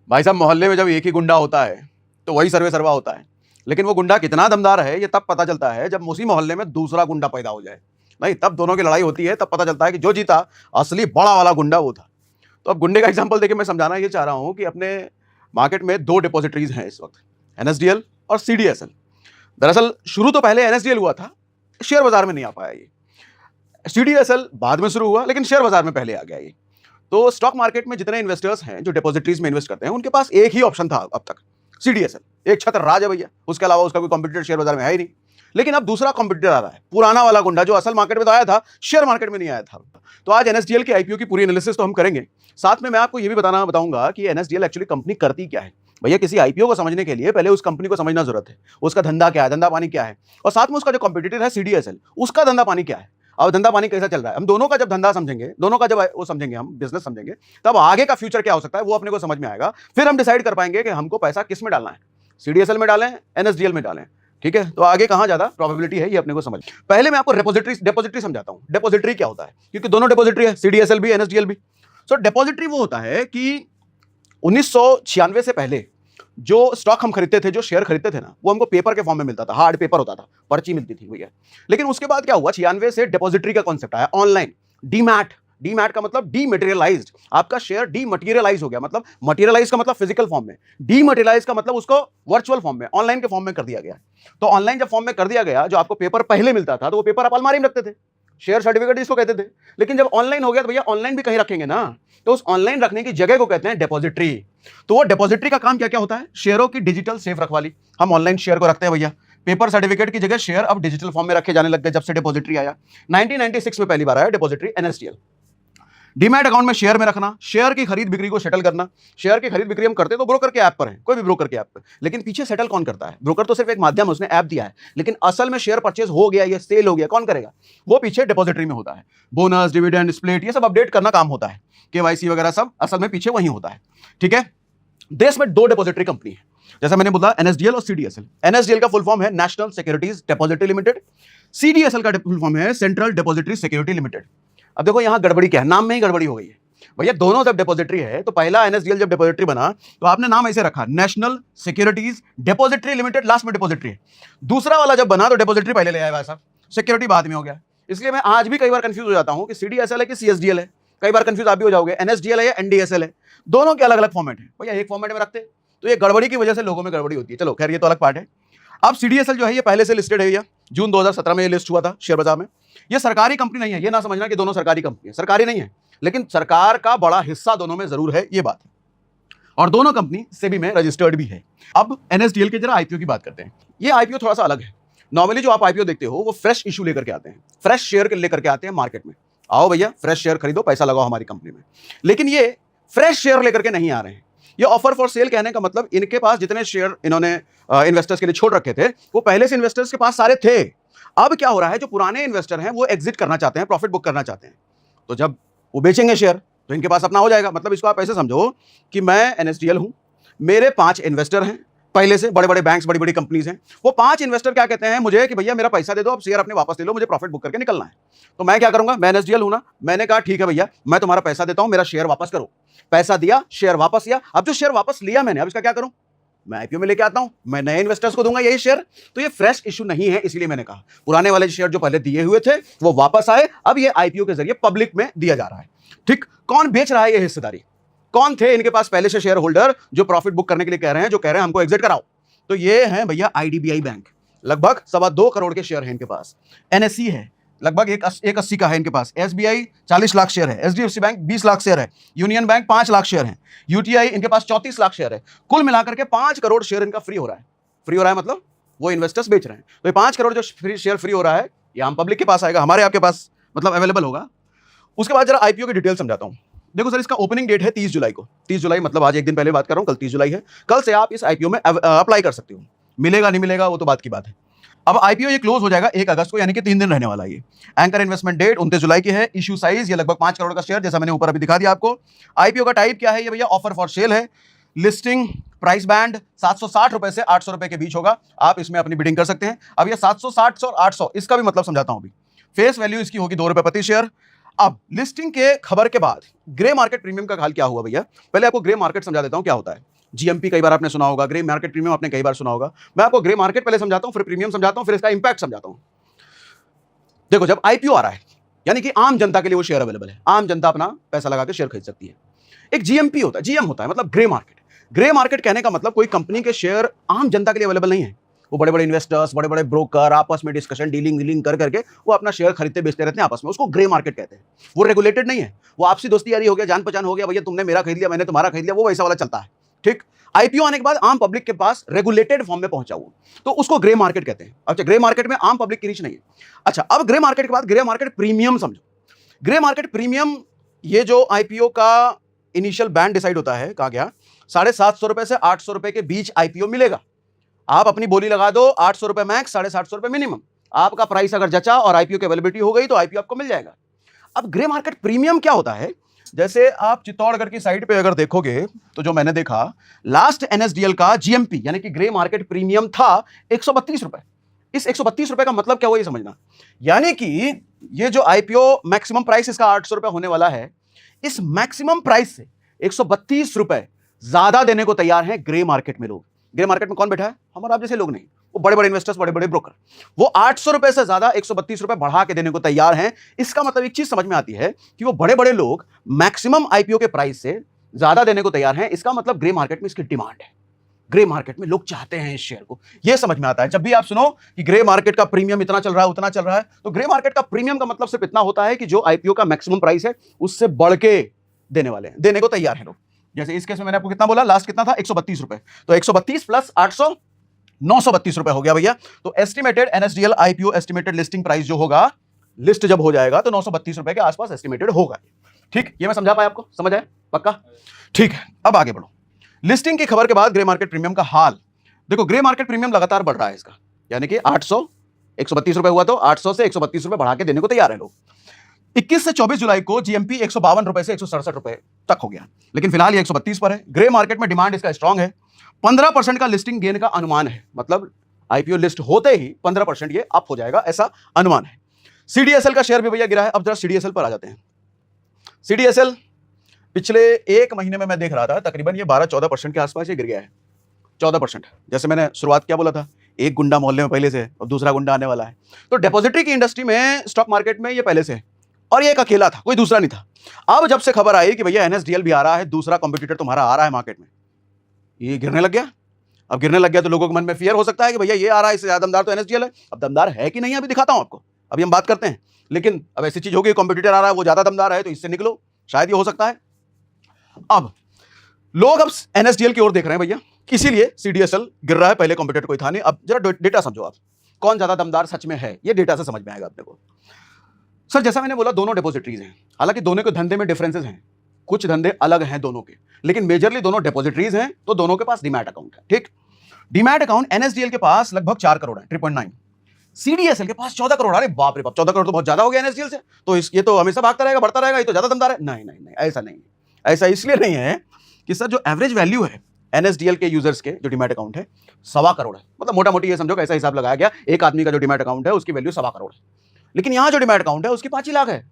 भाई साहब, मोहल्ले में जब एक ही गुंडा होता है तो वही सर्वे सर्वा होता है। लेकिन वो गुंडा कितना दमदार है ये तब पता चलता है जब उसी मोहल्ले में दूसरा गुंडा पैदा हो जाए। नहीं, तब दोनों की लड़ाई होती है, तब पता चलता है कि जो जीता असली बड़ा वाला गुंडा वो था। तो अब गुंडे का एग्जांपल देखिए, मैं समझाना ये चाह रहा हूं कि अपने मार्केट में दो डिपॉजिटरीज हैं इस वक्त, एनएसडीएल और सीडीएसएल। दरअसल शुरू तो पहले एनएसडीएल हुआ था, शेयर बाजार में नहीं आ पाया ये। सीडीएसएल बाद में शुरू हुआ, लेकिन शेयर बाजार में पहले आ गया ये। तो स्टॉक मार्केट में जितने इन्वेस्टर्स हैं जो डिपॉजिटरीज में इन्वेस्ट करते हैं, उनके पास एक ही ऑप्शन था अब तक, सीडीएसएल। एक छत्र राज है भैया, उसके अलावा उसका कोई कॉम्पिटिटर शेयर बाजार में है ही नहीं। लेकिन अब दूसरा कॉम्पिटिटर आ रहा है, पुराना वाला गुंडा जो असल मार्केट में तो आया था, शेयर मार्केट में नहीं आया था। तो आज एनएसडीएल के आईपीओ की पूरी एनालिसिस तो हम करेंगे, साथ में मैं आपको ये भी बताऊंगा कि एनएसडीएल एक्चुअली कंपनी करती क्या है। भैया, किसी आईपीओ को समझने के लिए पहले उस कंपनी को समझना जरूरत है, उसका धंधा क्या है, धंधा पानी क्या है, और साथ में उसका जो कॉम्पिटिटर है सीडीएसएल, उसका धंधा पानी क्या है। अब धंधा पानी कैसा चल रहा है, हम दोनों का जब धंधा समझेंगे, दोनों का जब वो समझेंगे, हम बिजनेस समझेंगे, तब आगे का फ्यूचर क्या हो सकता है वो अपने को समझ में आएगा। फिर हम डिसाइड कर पाएंगे कि हमको पैसा किस में डालना है, सीडीएसएल में डालें, एनएसडीएल में डालें। ठीक है, तो आगे कहां ज्यादा प्रोबेबिलिटी है ये अपने को समझ। पहले मैं आपको डिपॉजिटरी समझाता हूं। डिपॉजिटरी क्या होता है, क्योंकि दोनों डिपॉजिटरी है, सीडीएसएल भी एनएसडीएल भी। सो डिपॉजिटरी वो होता है कि 1996 से पहले जो स्टॉक हम खरीदते थे, जो शेयर खरीदते थे ना, वो हमको पेपर के फॉर्म में मिलता था, हार्ड पेपर होता था, पर्ची मिलती थी भैया। लेकिन उसके बाद क्या हुआ, 96 से डिपॉजिटरी का कॉन्सेप्ट आया, ऑनलाइन, डीमैट। डीमैट का मतलब डीमटेरियलाइज्ड, आपका शेयर डीमटेरियलाइज हो गया। मतलब मटेरियलाइज का मतलब फिजिकल फॉर्म में, डीमटेरियलाइज का मतलब उसको वर्चुअल फॉर्म में, ऑनलाइन के फॉर्म में कर दिया गया। तो ऑनलाइन जब फॉर्म में कर दिया गया, जो आपको पेपर पहले मिलता था, तो वो पेपर आप अलमारी में रखते थे, शेयर सर्टिफिकेट इसको कहते थे। लेकिन जब ऑनलाइन हो गया तो भैया ऑनलाइन भी कहीं रखेंगे ना, तो उस ऑनलाइन रखने की जगह को कहते हैं डिपॉजिटरी। तो वो डिपॉजिटरी का काम क्या क्या होता है, शेयरों की डिजिटल सेफ रखवाली। हम ऑनलाइन शेयर को रखते हैं भैया, पेपर सर्टिफिकेट की जगह शेयर अब डिजिटल फॉर्म में रखे जाने लग गए जब से डिपॉजिटरी आया। 1996 में पहली बार आया डिपॉजिटरी, एनएसडीएल। डीमैट अकाउंट में शेयर में रखना, शेयर की खरीद बिक्री को सेटल करना। शेयर की खरीद बिक्री हम करते तो ब्रोकर के ऐप पर है, कोई भी ब्रोकर के ऐप पर, लेकिन पीछे सेटल कौन करता है, ब्रोकर तो सिर्फ एक माध्यम, उसने ऐप दिया है, लेकिन असल में शेयर परचेज हो गया या सेल हो गया कौन करेगा, वो पीछे डिपॉजिटरी में होता है। बोनस, डिविडेंड, स्प्लिट, ये सब अपडेट करना काम होता है, केवाईसी वगैरह सब असल में पीछे वही होता है। ठीक है, देश में दो डिपॉजिटरी कंपनी है, जैसा मैंने बोला, एनएसडीएल और सीडीएसएल। एनएसडीएल का फुल फॉर्म है national securities depository limited, CDSL का फुल फॉर्म है सेंट्रल डिपॉजिटरी सिक्योरिटी लिमिटेड। अब देखो यहां गड़बड़ी क्या है, नाम में ही गड़बड़ी हो गई है भैया। दोनों जब डिपॉजिटरी है, तो पहला एनएसडीएल जब डिपॉजिटरी बना तो आपने नाम ऐसे रखा, national securities depository limited, last में डिपॉजिटरी है। दूसरा वाला जब बना तो डिपॉजिटरी पहले ले आया भाई साहब, सिक्योरिटी बाद में हो गया। इसलिए मैं आज भी कई बार कंफ्यूज हो जाता हूं कि सीडीएसएल है कि सीएसडीएल है, कई बार कंफ्यूज आप भी हो जाओगे, एनएसडीएल है या एनडीएसएल है। दोनों के अलग अलग फॉर्मेट है भैया, एक फॉर्मेट में रखते तो ये गड़बड़ी की वजह से लोगों में गड़बड़ी होती है। चलो खैर, ये तो अलग पार्ट है। अब सीडीएसएल जो है ये पहले से लिस्टेड है भैया, जून 2017 में ये लिस्ट हुआ था शेयर बाजार में। ये सरकारी कंपनी नहीं है, ये ना समझना कि दोनों सरकारी कंपनी है, सरकारी नहीं है, लेकिन सरकार का बड़ा हिस्सा दोनों में जरूर है, ये बात है। और दोनों कंपनी सेबी में रजिस्टर्ड भी है। अब एनएसडीएल के जरा आईपीओ की बात करते हैं। ये आईपीओ थोड़ा सा अलग है। नॉर्मली जो आप आईपीओ देखते हो वो फ्रेश इशू लेकर के आते हैं, फ्रेश शेयर लेकर के आते हैं मार्केट में, आओ भैया फ्रेश शेयर खरीदो, पैसा लगाओ हमारी कंपनी में। लेकिन ये फ्रेश शेयर लेकर के नहीं आ रहे हैं। ये ऑफर फॉर सेल कहने का मतलब इनके पास जितने शेयर इन्होंने इन्वेस्टर्स के लिए छोड़ रखे थे, वो पहले से इन्वेस्टर्स के पास सारे थे। अब क्या हो रहा है, जो पुराने इन्वेस्टर हैं वो एग्जिट करना चाहते हैं, प्रॉफिट बुक करना चाहते हैं। तो जब वो बेचेंगे शेयर तो इनके पास अपना हो जाएगा। मतलब इसको आप ऐसे समझो कि मैं एनएसडीएल हूं, मेरे 5 इन्वेस्टर हैं पहले से, बड़े बड़े बैंक्स, बड़ी बड़ी कंपनीज हैं। वो 5 इन्वेस्टर क्या कहते हैं मुझे कि भैया मेरा पैसा दे दो, अब शेयर अपने वापस ले लो, मुझे प्रॉफिट बुक करके निकलना है। तो मैं क्या करूंगा, मैं एनएसडीएल हूं ना, मैंने कहा ठीक है भैया मैं तुम्हारा पैसा देता हूं, मेरा शेयर वापस करो। पैसा दिया, शेयर वापस लिया। अब जो शेयर वापस लिया मैंने, अब इसका क्या करूं, मैं आईपीओ में लेके आता हूं, मैं नए इन्वेस्टर्स को दूंगा यही शेयर। तो ये फ्रेश इशू नहीं है, इसलिए मैंने कहा पुराने वाले शेयर जो पहले दिए हुए थे वो वापस आए, अब ये आईपीओ के जरिए पब्लिक में दिया जा रहा है। ठीक, कौन बेच रहा है ये हिस्सेदारी, कौन थे इनके पास पहले से शेयर होल्डर जो प्रॉफिट बुक करने के लिए कह रहे हैं, जो कह रहे हैं हमको एग्जिट कराओ। तो ये है भैया आईडीबीआई बैंक, लगभग 2.25 करोड़ के शेयर है इनके पास। एनएसई है, लगभग 180 का है इनके पास। एसबीआई 40 लाख शेयर है, एचडीएफसी बैंक 20 लाख शेयर है, यूनियन बैंक 5 लाख शेयर है, यूटीआई इनके पास 34 लाख शेयर है। कुल मिलाकर के 5 करोड़ शेयर इनका फ्री हो रहा है। फ्री हो रहा है मतलब वो इन्वेस्टर्स बेच रहे हैं। तो ये 5 करोड़ जो शेयर फ्री हो रहा है, ये आम पब्लिक के पास आएगा, हमारे आपके पास मतलब अवेलेबल होगा। उसके बाद जरा आईपीओ की डिटेल समझाता हूं। देखो सर, इसका ओपनिंग डेट है 30 जुलाई को। 30 जुलाई मतलब आज एक दिन पहले बात कर रहा हूं, कल 30 जुलाई है। कल से आप इस आईपीओ में अप्लाई कर सकते हो। मिलेगा नहीं मिलेगा वो तो बात की बात है। अब आईपीओ ये क्लोज हो जाएगा 1 अगस्त को, यानी कि 3 दिन रहने वाला है ये। एंकर इन्वेस्टमेंट डेट 29 जुलाई की है। इश्यू साइज ये लगभग 5 करोड़ का शेयर, जैसा मैंने ऊपर अभी दिखा दिया आपको। आईपीओ का टाइप क्या है ये भैया, ऑफर फॉर सेल है। लिस्टिंग प्राइस बैंड 760 रुपए से 800 रुपए के बीच होगा, आप इसमें अपनी बिडिंग कर सकते हैं। अब ये 760 और 800 इसका भी मतलब समझाता हूं अभी। फेस वैल्यू इसकी होगी 2 रुपए प्रति शेयर। अब लिस्टिंग के खबर के बाद ग्रे मार्केट प्रीमियम का हाल क्या हुआ भैया, पहले आपको ग्रे मार्केट समझा देता हूं क्या होता है। जीएमपी कई बार आपने सुना होगा, ग्रे मार्केट प्रीमियम आपने कई बार सुना होगा। मैं आपको ग्रे मार्केट पहले समझाता हूं, फिर प्रीमियम समझाता हूं, फिर इसका इंपैक्ट समझाता हूं। देखो, जब आईपीओ आ रहा है यानी कि आम जनता के लिए वो शेयर अवेलेबल है, आम जनता अपना पैसा लगा के शेयर खरीद सकती है। एक जीएमपी होता है, जीएम होता है, मतलब ग्रे मार्केट। ग्रे मार्केट कहने का मतलब कोई कंपनी के शेयर आम जनता के लिए अवेलेबल नहीं है। वो बड़े बड़े इन्वेस्टर्स, बड़े बड़े ब्रोकर आपस में डिस्कशन, डीलिंग कर करके वो अपना शेयर खरीदते बेचते रहते हैं आपस में, उसको ग्रे मार्केट कहते हैं। वो रेगुलेटेड नहीं है, वो आपसी दोस्ती यारी हो गया, जान पहचान हो गया, भैया तुमने मेरा खरीद लिया, मैंने तुम्हारा खरीद लिया, वो वैसा वाला चलता है। ठीक, आईपीओ आने के बाद आम पब्लिक के पास रेगुलेटेड फॉर्म में पहुंचा हुआ, तो उसको ग्रे मार्केट कहते हैं। अच्छा, ग्रे मार्केट में आम पब्लिक की रीच नहीं है। अच्छा, अब ग्रे मार्केट के बाद ग्रे मार्केट प्रीमियम समझो। ग्रे मार्केट प्रीमियम, ये जो आईपीओ का इनिशियल बैंड डिसाइड होता है, कहा गया 750 रुपए से 800 रुपए के बीच आईपीओ मिलेगा। आप अपनी बोली लगा दो, 800 रुपए मैक्स, 750 रुपए मिनिमम। आपका प्राइस अगर जचा और आईपीओ की अवेलेबिलिटी हो गई तो आईपीओ आपको मिल जाएगा। अब ग्रे मार्केट प्रीमियम क्या होता है, जैसे आप चित्तौड़गढ़ की साइड पे अगर देखोगे तो जो मैंने देखा, लास्ट एनएसडीएल का जीएमपी यानी कि ग्रे मार्केट प्रीमियम था 132 रुपए। इस 132 रुपए का मतलब क्या हुआ ये समझना, यानी कि ये जो आईपीओ मैक्सिमम प्राइस इसका 800 रुपए होने वाला है, इस मैक्सिमम प्राइस से 132 रुपए ज्यादा देने को तैयार हैं ग्रे मार्केट में लोग। ग्रे मार्केट में कौन बैठा है, हमारा आप जैसे लोग नहीं, वो बड़े बड़े इन्वेस्टर्स, बड़े बड़े ब्रोकर, वो 800 रुपए से ज्यादा 132 रुपए बढ़ा के देने को तैयार हैं। इसका मतलब एक चीज समझ में आती है कि वो बड़े बड़े लोग मैक्सिमम आईपीओ के प्राइस से ज्यादा देने को तैयार हैं। इसका मतलब ग्रे मार्केट में इसकी डिमांड है, ग्रे मार्केट में लोग चाहते हैं इस शेयर को। यह समझ में आता है। जब भी आप सुनो कि ग्रे मार्केट का प्रीमियम इतना चल रहा है, उतना चल रहा है, तो ग्रे मार्केट का प्रीमियम का मतलब सिर्फ इतना होता है कि जो आईपीओ का मैक्सिमम प्राइस है उससे बढ़ के देने वाले हैं, देने को तैयार है लोग। जैसे इस केस में मैंने आपको कितना बोला, लास्ट कितना था, 132 रुपए, तो 132 प्लस 800 932 रुपए हो गया भैया। तो estimated NSDL IPO estimated listing price जो होगा, लिस्ट जब हो जाएगा तो 932 रुपए के आसपास एस्टिमेटेड होगा। ठीक, ये मैं समझा पाया, आपको समझ आया पक्का? ठीक है, अब आगे बढ़ो। लिस्टिंग की खबर के बाद ग्रे मार्केट प्रीमियम का हाल देखो। ग्रे मार्केट प्रीमियम लगातार बढ़ रहा है इसका, यानी कि 132 रुपए हुआ तो 800 से 132 रुपए बढ़ा के देने को तैयार है लोग। 21 से 24 जुलाई को जीएमपी 152 रुपए से 167 रुपए तक हो गया, लेकिन फिलहाल ये 132 पर है। ग्रे मार्केट में डिमांड इसका स्ट्रांग है। 15% का लिस्टिंग गेन का अनुमान है, मतलब आईपीओ लिस्ट होते ही 15% ये अप हो जाएगा, ऐसा अनुमान है। सीडीएसएल का शेयर भी भैया गिरा है। अब जरा सीडीएसएल पर आ जाते हैं। सीडीएसएल पिछले एक महीने में मैं देख रहा था तकरीबन ये 12-14% के आसपास ये गिर गया है। 14%, जैसे मैंने शुरुआत क्या बोला था, एक गुंडा मोहल्ले में पहले से और दूसरा गुंडा आने वाला है। तो डिपॉजिटरी की इंडस्ट्री में, स्टॉक मार्केट में ये पहले से है, और ये एक अकेला था, कोई दूसरा नहीं था। अब जब से खबर आई कि भैया एनएसडीएल भी आ रहा है, दूसरा कॉम्पिटिटर तुम्हारा आ रहा है मार्केट में, ये गिरने लग गया। अब गिरने लग गया तो लोगों के मन में फियर हो सकता है कि भैया ये आ रहा है, इससे ज्यादा दमदार तो एनएसडीएल है। अब दमदार है कि नहीं अभी दिखाता हूं आपको, अभी हम बात करते हैं। लेकिन अब ऐसी चीज होगी, कॉम्पिटिटर आ रहा है, वो ज्यादा दमदार है, तो इससे निकलो, शायद ये हो सकता है। अब लोग अब एनएसडीएल की ओर देख रहे हैं भैया, इसीलिए सीडीएसएल गिर रहा है। पहले कॉम्पिटिटर कोई था नहीं। अब जरा डेटा समझो आप, कौन ज्यादा दमदार सच में है, ये डेटा से समझ में आएगा अपने को। सर जैसा मैंने बोला, दोनों डिपॉजिटरीज हैं, हालांकि दोनों के धंधे में डिफरेंसेस हैं, कुछ धंधे अलग हैं दोनों के, लेकिन मेजरली दोनों डिपॉजिटरीज हैं, तो दोनों के पास डीमैट अकाउंट है। ठीक, डीमैट अकाउंट एनएसडीएल के पास लगभग 4 करोड़ है, 3.9। सीडीएसएल के पास 14 करोड़। अरे बाप रे बाप, 14 करोड़ तो बहुत ज्यादा हो गया एनएसडीएल से। तो ये तो हमेशा भागता रहेगा, बढ़ता रहेगा, ये तो ज्यादा दमदार है। नहीं नहीं नहीं, ऐसा नहीं है। ऐसा इसलिए नहीं है कि सर जो एवरेज वैल्यू है एनएसडीएल के यूजर्स के, जो डीमैट अकाउंट है, 1.25 करोड़ है। मतलब मोटा मोटी ये समझो कैसा हिसाब लगाया गया, एक आदमी का जो डीमैट अकाउंट है उसकी वैल्यू 1.25 करोड़ है। लेकिन यहां जो डीमैट अकाउंट है उसकी 5 ही लाख है।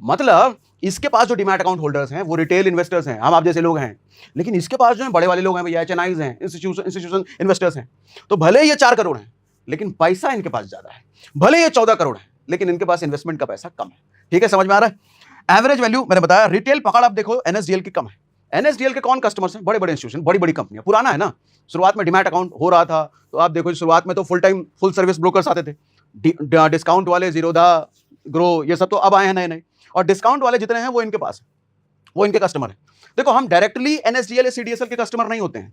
मतलब इसके पास जो डीमैट अकाउंट होल्डर्स हैं वो रिटेल इन्वेस्टर्स हैं, हम आप जैसे लोग हैं। लेकिन इसके पास जो है बड़े वाले लोग हैं भैया, एचएनआईज हैं, इंस्टीट्यूशन इन्वेस्टर्स हैं। तो भले ये 4 करोड़ हैं, लेकिन पैसा इनके पास ज्यादा है। भले ये 14 करोड़ है, लेकिन इनके पास इन्वेस्टमेंट का पैसा कम है। ठीक है, समझ में आ रहा है? एवरेज वैल्यू मैंने बताया, रिटेल पकड़ आप देखो एनएसडीएल की कम है। एनएसडीएल के कौन कस्टमर्स हैं? बड़े बड़े इंस्टीट्यूशन, बड़ी बड़ी कंपनियां। पुराना है ना, शुरुआत में डीमैट अकाउंट हो रहा था, तो आप देखो शुरुआत में तो full time full service brokers आते थे, डिस्काउंट वाले, जीरोधा, ग्रो, ये सब तो अब आए हैं नए नए। और डिस्काउंट वाले जितने हैं वो इनके पास है, वो इनके कस्टमर है। देखो, हम डायरेक्टली एनएसडीएल या सीडीएसएल के कस्टमर नहीं होते हैं।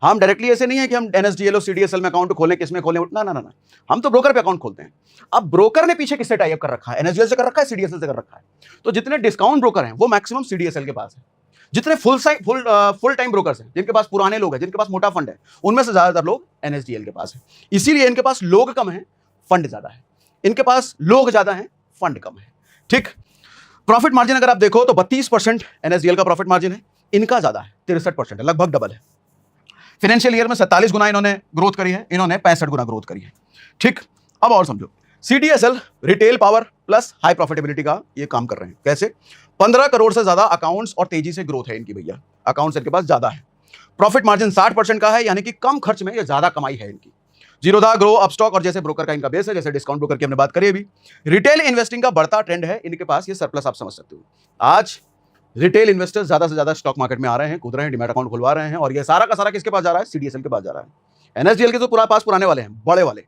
हम डायरेक्टली ऐसे नहीं है कि हम एनएसडीएल और सीडीएसएल में अकाउंट खोलें, किसमें खोलें, ना ना ना ना, हम तो ब्रोकर पे अकाउंट खोलते हैं। अब ब्रोकर ने पीछे किससे टाई अप कर रखा है? एनएसडीएल से कर रखा है, सीडीएसएल से कर रखा है। तो जितने डिस्काउंट ब्रोकर हैं वो मैक्सिमम सीडीएसएल के पास है। जितने फुल टाइम ब्रोकर्स हैं, जिनके पास पुराने लोग हैं, जिनके पास मोटा फंड है, उनमें से ज्यादातर लोग एनएसडीएल के पास है। इसीलिए इनके पास लोग कम है, फंड ज्यादा है। इनके पास लोग ज्यादा है, फंड कम है। ठीक, प्रॉफिट मार्जिन अगर आप देखो तो 32% एनएसडीएल का प्रॉफिट मार्जिन है, इनका ज्यादा है, 63% है, लगभग डबल है। फाइनेंशियल ईयर में 47 गुना इन्होंने ग्रोथ करी है, इन्होंने 65 गुना ग्रोथ करी है। ठीक, अब और समझो, CDSL retail power plus high profitability का ये काम कर रहे हैं। कैसे? 15 करोड़ से ज्यादा अकाउंट्स और तेजी से ग्रोथ है इनकी भैया, अकाउंट्स इनके पास ज्यादा है। प्रॉफिट मार्जिन 60% का है, यानी कि कम खर्च में ये ज्यादा कमाई है इनकी। जीरोधा, ग्रो, अपस्टॉक और जैसे ब्रोकर का इनका बेस है, जैसे डिस्काउंट ब्रोकर की हमने बात करी अभी। रिटेल इन्वेस्टिंग का बढ़ता ट्रेंड है इनके पास, ये सरप्लस आप समझ सकते हो। आज रिटेल इन्वेस्टर्स ज्यादा से ज्यादा स्टॉक मार्केट में आ रहे हैं, कूद रहे हैं, डीमैट अकाउंट खुलवा रहे हैं, और ये सारा का सारा किसके पास जा रहा है? CDSL के पास जा रहा है। NSDL के तो पूरा पास पुराने वाले हैं, बड़े वाले,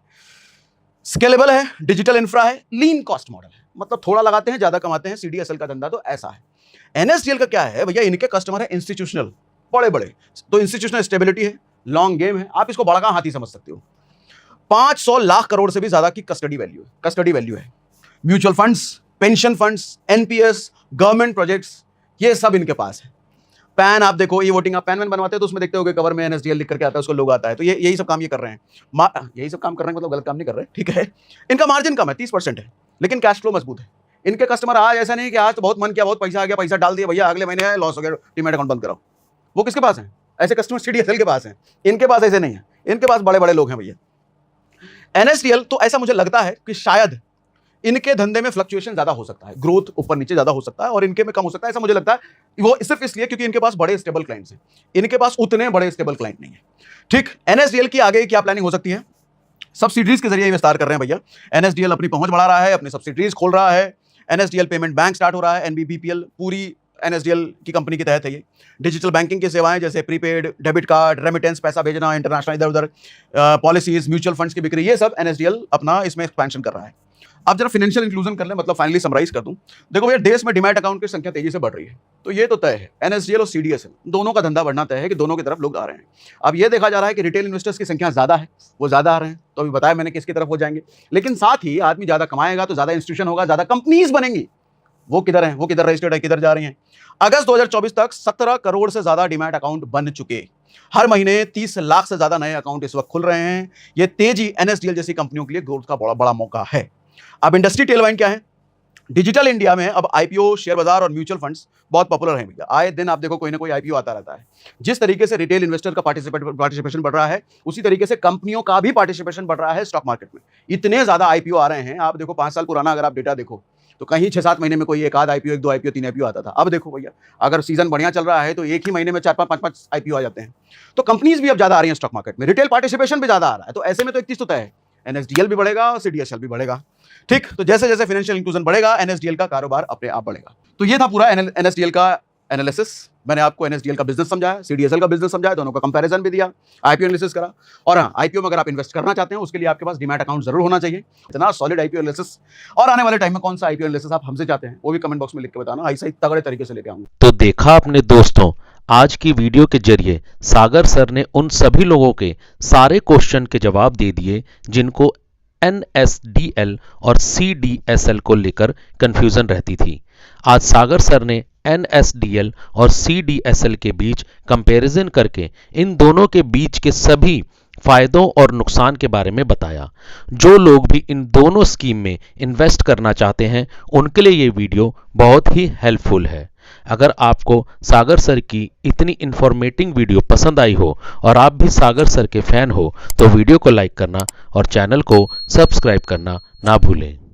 स्केलेबल है, डिजिटल इंफ्रा है, लीन कॉस्ट मॉडल है, मतलब थोड़ा लगाते हैं ज्यादा कमाते हैं। CDSL का धंधा तो ऐसा है। NSDL का क्या है भैया? इनके कस्टमर है इंस्टीट्यूशनल, बड़े बड़े, तो इंस्टीट्यूशनल स्टेबिलिटी है, लॉन्ग गेम है, आप इसको बड़का हाथी समझ सकते हो। 500 लाख करोड़ से भी ज्यादा की कस्टडी वैल्यू है। Mutual funds, pension funds, NPS, government projects, ये सब इनके पास है। पैन आप देखो, ई वोटिंग आप पैन वैन बनवाते हो तो उसमें देखते होगे कवर में NSDL लिख करके आता है, उसको लोग आता है, तो यही सब काम ये कर रहे हैं। यही सब काम कर रहे हैं मतलब गलत काम नहीं कर रहे, ठीक है। इनका मार्जिन कम है, 30% है, लेकिन कैश फ्लो मजबूत है। इनके कस्टमर आज ऐसा नहीं कि आज तो बहुत मन किया, बहुत पैसा आ गया, पैसा डाल दिया भैया, अगले महीने लॉस हो गया, डीमैट अकाउंट बंद कराओ। वो किसके पास है? ऐसे कस्टमर CDSL के पास है, इनके पास ऐसे नहीं है। इनके पास बड़े बड़े लोग हैं भैया। NSDL तो ऐसा मुझे लगता है कि शायद इनके धंधे में फ्लक्चुएशन ज्यादा हो सकता है, ग्रोथ ऊपर नीचे ज्यादा हो सकता है, और इनके में कम हो सकता है, ऐसा मुझे लगता है। वो सिर्फ इसलिए क्योंकि इनके पास बड़े स्टेबल क्लाइंट्स हैं, इनके पास उतने बड़े स्टेबल क्लाइंट नहीं है। ठीक, NSDL की आगे क्या प्लानिंग हो सकती है? सब्सिडीज के जरिए विस्तार कर रहे हैं भैया। NSDL अपनी पहुंच बढ़ा रहा है, अपनी सब्सिडीज खोल रहा है। NSDL पेमेंट बैंक स्टार्ट हो रहा है, NBBPL पूरी NSDL की कंपनी के तहत है ये। डिजिटल बैंकिंग की सेवाएं जैसे प्रीपेड, डेबिट कार्ड, रेमिटेंस, पैसा भेजना, इंटरनेशनल इधर उधर, पॉलिसीज, म्यूचुअल फंड्स की बिक्री, ये सब NSDL अपना इसमें एक्सपेंशन कर रहा है। अब जरा फाइनेंशियल इंक्लूजन कर लें, मतलब फाइनली समराइज कर दूं। देखो भैया, देश में डीमैट अकाउंट की संख्या तेजी से बढ़ रही है, तो ये तो तय है NSDL और CDSL दोनों का धंधा बढ़ना तय है कि दोनों की तरफ लोग आ रहे हैं। अब ये देखा जा रहा है कि रिटेल इन्वेस्टर्स की संख्या ज्यादा है, वो ज्यादा आ रहे हैं, तो अभी बताया मैंने किसकी तरफ हो जाएंगे। लेकिन साथ ही आदमी ज्यादा कमाएगा तो ज्यादा इंस्टीट्यूशन होगा, ज्यादा कंपनीज बनेंगी। वो किधर है? वो किधर रजिस्टर्ड है, किधर जा रही हैं? अगस्त 2024 तक 17 करोड़ से ज्यादा डीमैट अकाउंट बन चुके। हर महीने 30 लाख से ज्यादा नए अकाउंट इस वक्त खुल रहे हैं। ये तेजी NSDL जैसी कंपनियों के लिए ग्रोथ का बड़ा बड़ा मौका है। अब इंडस्ट्री टेलवाइन क्या है? डिजिटल इंडिया में अब IPO, शेयर बाजार और म्यूचुअल फंड्स बहुत पॉपुलर हैं भैया। आए दिन आप देखो कोई ना कोई IPO आता रहता है। जिस तरीके से रिटेल इन्वेस्टर का पार्टिसिपेशन बढ़ रहा है, उसी तरीके से कंपनियों का भी पार्टिसिपेशन बढ़ रहा है स्टॉक मार्केट में। इतने ज्यादा IPO आ रहे हैं, आप देखो 5 साल पुराना अगर आप डेटा देखो तो कहीं 6-7 महीने में कोई एक आध IPO, 1-2 IPO, 3 IPO आता था। अब देखो भैया, अगर सीजन बढ़िया चल रहा है तो एक ही महीने में 4-5 IPO आ जाते हैं। तो कंपनीज भी अब ज्यादा आ रही हैं स्टॉक मार्केट में, रिटेल पार्टिसिपेशन भी ज्यादा आ रहा है। तो ऐसे में तो एक चीज तो तय है, NSDL भी बढ़ेगा और CDSL भी बढ़ेगा। ठीक, तो जैसे जैसे फाइनेंशियल इंक्लूजन बढ़ेगा, NSDL का कारोबार अपने आप बढ़ेगा। तो ये था पूरा NSDL का एनालिसिस। मैंने आपको NSDL का बिजनेस समझाया, CDSL का बिजनेस समझाया, दोनों का कंपैरिजन भी दिया, IPO एनालिसिस करा। और हाँ, IPO में अगर आप इन्वेस्ट करना चाहते हैं उसके लिए आपके पास डीमैट अकाउंट जरूर होना चाहिए। इतना सॉलिड IPO एनालिसिस, और आने वाले टाइम में कौन सा IPO एनालिसिस आप हमसे चाहते हैं वो भी कमेंट बॉक्स में लिख के बताना, ऐसा ही तगड़े तरीके से लेके आऊंगा। तो देखा आपने दोस्तों, आज की वीडियो के जरिए सागर सर ने उन सभी लोगों के सारे क्वेश्चन के जवाब दे दिए जिनको NSDL और CDSL को लेकर कंफ्यूजन रहती थी। आज सागर सर ने NSDL और CDSL के बीच कंपैरिजन करके इन दोनों के बीच के सभी फायदों और नुकसान के बारे में बताया। जो लोग भी इन दोनों स्कीम में इन्वेस्ट करना चाहते हैं उनके लिए ये वीडियो बहुत ही हेल्पफुल है। अगर आपको सागर सर की इतनी इंफॉर्मेटिव वीडियो पसंद आई हो और आप भी सागर सर के फैन हो तो वीडियो को लाइक करना और चैनल को सब्सक्राइब करना ना भूलें।